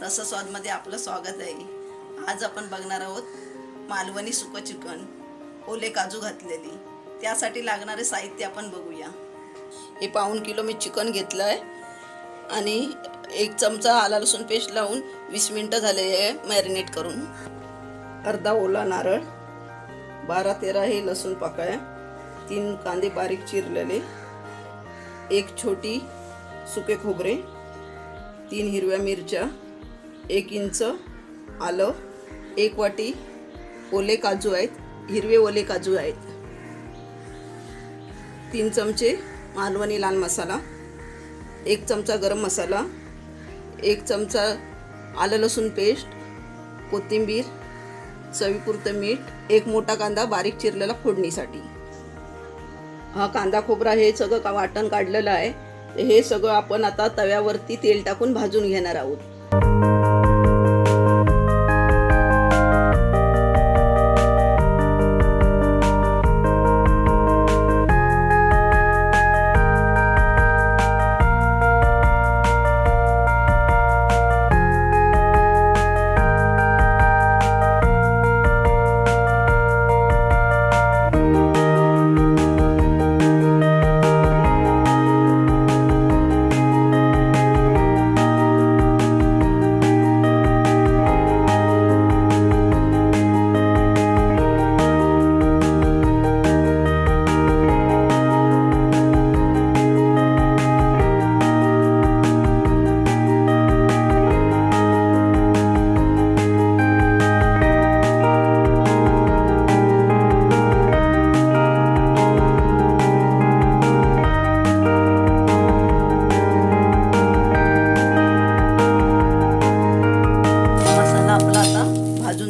रस स्वादमध्ये आपलं स्वागत आहे। आज आपण बघणार आहोत मालवणी सुकं चिकन, ओले काजू घातलेली। त्यासाठी लागणारे साहित्य आपण बघूया। हे पाऊण किलो मी चिकन घेतलं आहे आणि 1 चमचा आला लसूण पेस्ट लावून 20 मिनिटं झाले आहे मॅरिनेट करून। अर्धा ओला नारळ, 12-13 हे लसूण पाकळ्या, 3 कांदे बारीक चिरलेले, 1 छोटी सुके खोबरे, 3 हिरव्या मिरच्या, 1 इंच आलं, 1 वाटी ओले काजू आहेत, हिरवे ओले काजू आहेत, 3 चमचे मालवणी लाल मसाला, 1 चमचा गरम मसाला, 1 चमचा आलं लसूण पेस्ट, कोथिंबीर, चवीपुरतं मीठ, 1 मोठा कांदा बारीक चिरलेला फोडणीसाठी। हा कांदा खोबरा हे सगळं वाटण काढलेलं आहे। हे सगळं आपण आता तव्यावरती तेल टाकून भाजून घेणार आहोत।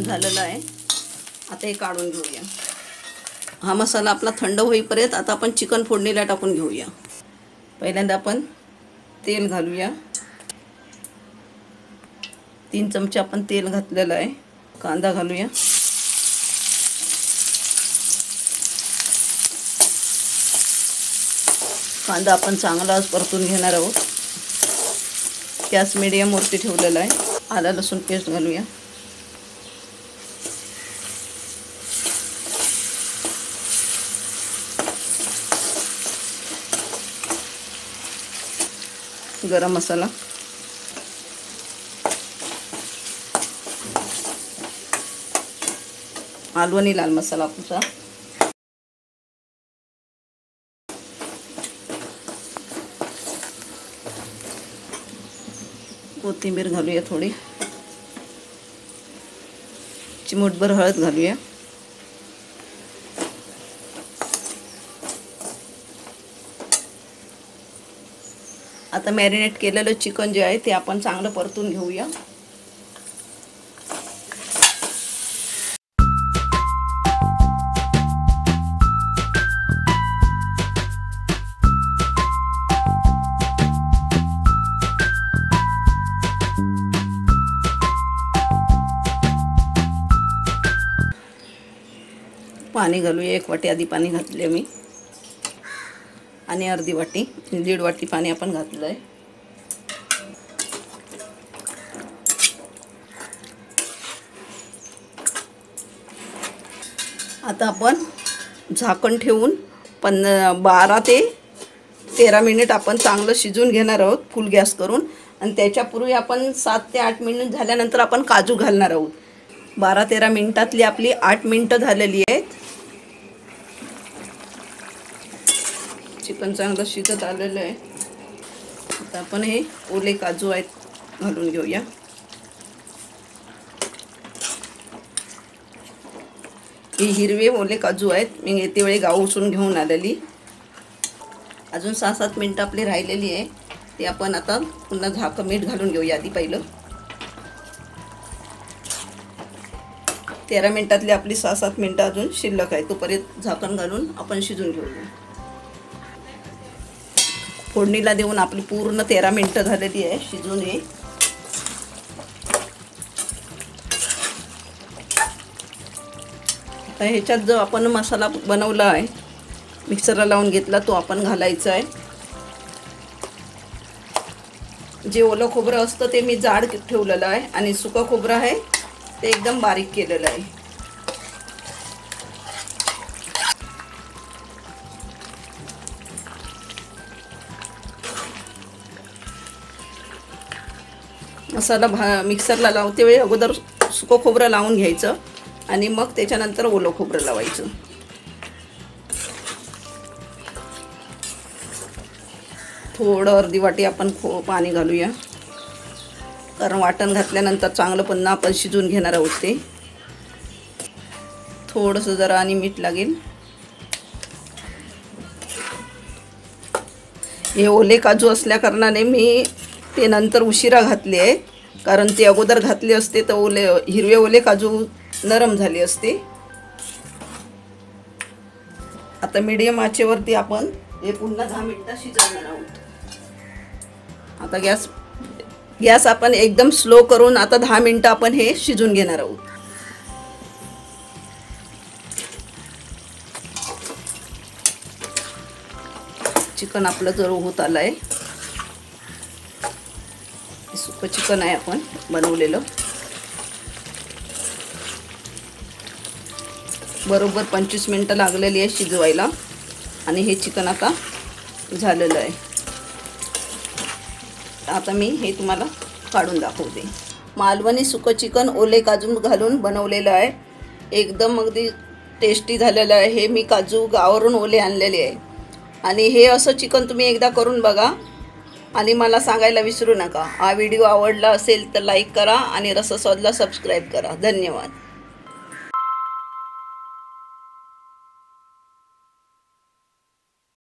झालेला आहे, आता हे काढून घेऊया। हा मसाला आपला थंड होईपर्यंत आता आपण चिकन फोडणीला टाकून घेऊया। पहिल्यांदा आपण तेल घालूया। 3 चमचे आपण तेल घातलेलं आहे। कांदा घालूया, कांदा आपण चांगला परतून घेणार आहोत। गॅस मीडियम वरती ठेवलेला आहे। आलं लसूण पेस्ट घालूया, गरम मसाला, मालवणी लाल मसाला आपला, कोथिंबीर घालूया, थोडी चिमूटभर हळद घालूया। आता मॅरिनेट केलेलं चिकन जे आहे ते आपण चांगलं परतून घेऊया। पाणी घालूया, 1 वाटी आधी पाणी घातले मी आणि अर्धी वाटी 1.5 वाटी पाणी आपण घातलं आहे। आता आपण झाकण ठेवून 12 ते 13 मिनिट आपण चांगलं शिजून घेणार आहोत फुल गॅस करून। आणि त्याच्यापूर्वी आपण 7 ते 8 मिनिट झाल्यानंतर आपण काजू घालणार आहोत। 12-13 मिनिटातली आपली 8 मिनिटं झालेली आहेत। चिकन चांगलं शिजत आलेलं आहे। आता आपण हे ओले काजू आहेत घालून घेऊया। हे हिरवे ओले काजू आहेत, मी येते वेळी गावून घेऊन आलेली। अजून 6-7 मिनिटं आपली राहिलेली आहे, ते आपण आता पुन्हा मीठ घालून घेऊया। आधी पहिलं 13 मिनिटातली आपली 6-7 मिनिटं अजून शिल्लक आहे, तोपर्यंत झाकण घालून आपण शिजून घेऊया। फोडणीला देऊन आपली पूर्ण 13 मिनिटं झालेली आहे शिजून। हे आता ह्याच्यात जो आपण मसाला बनवला आहे, मिक्सरला लावून घेतला, तो आपण घालायचा आहे। जे ओलं खोबरं असतं ते मी जाड ठेवलेलं आहे आणि सुकं खोबरं आहे ते एकदम बारीक केलेलं आहे. मसाला मिक्सरला लावते वेळी अगोदर सुकं खोबरं लावून घ्यायचं आणि मग त्याच्यानंतर ओलं खोबरं लावायचं. थोडं अर्धी वाटी आपण पाणी घालूया, कारण वाटण घातल्यानंतर चांगलं पुन्हा आपण शिजून घेणार आहोत. ते थोडंसं जरा आणि मीठ लागेल. हे ओले काजू असल्या कारणाने मी ते नंतर उशिरा घातले आहे, कारण ते अगोदर घातले असते तर हिरवे ओले काजू नरम झाले असते. आता मीडियम आचेवरती आपण हे पुन्हा 10 मिनिटं शिजवणार आहोत. आता गॅस आपण एकदम स्लो करून आता 10 मिनिटं आपण हे शिजून घेणार आहोत. चिकन आपलं जर होत आलं आहे, सुकं चिकन आहे आपण बनवलेलं. बरोबर 25 मिनिटं लागलेली आहे शिजवायला आणि हे चिकन आता झालेलं आहे. आता मी हे तुम्हाला काढून दाखवते. मालवणी सुकं चिकन ओले काजू घालून बनवलेलं आहे. एकदम अगदी टेस्टी झालेलं आहे. हे मी काजू गावावरून ओले आणलेले आहे आणि हे असं चिकन तुम्ही एकदा करून बघा आणि मला सांगायला विसरू नका. हा व्हिडिओ आवडला असेल तर लाईक करा आणि रसस्वादला सबस्क्राईब करा. धन्यवाद.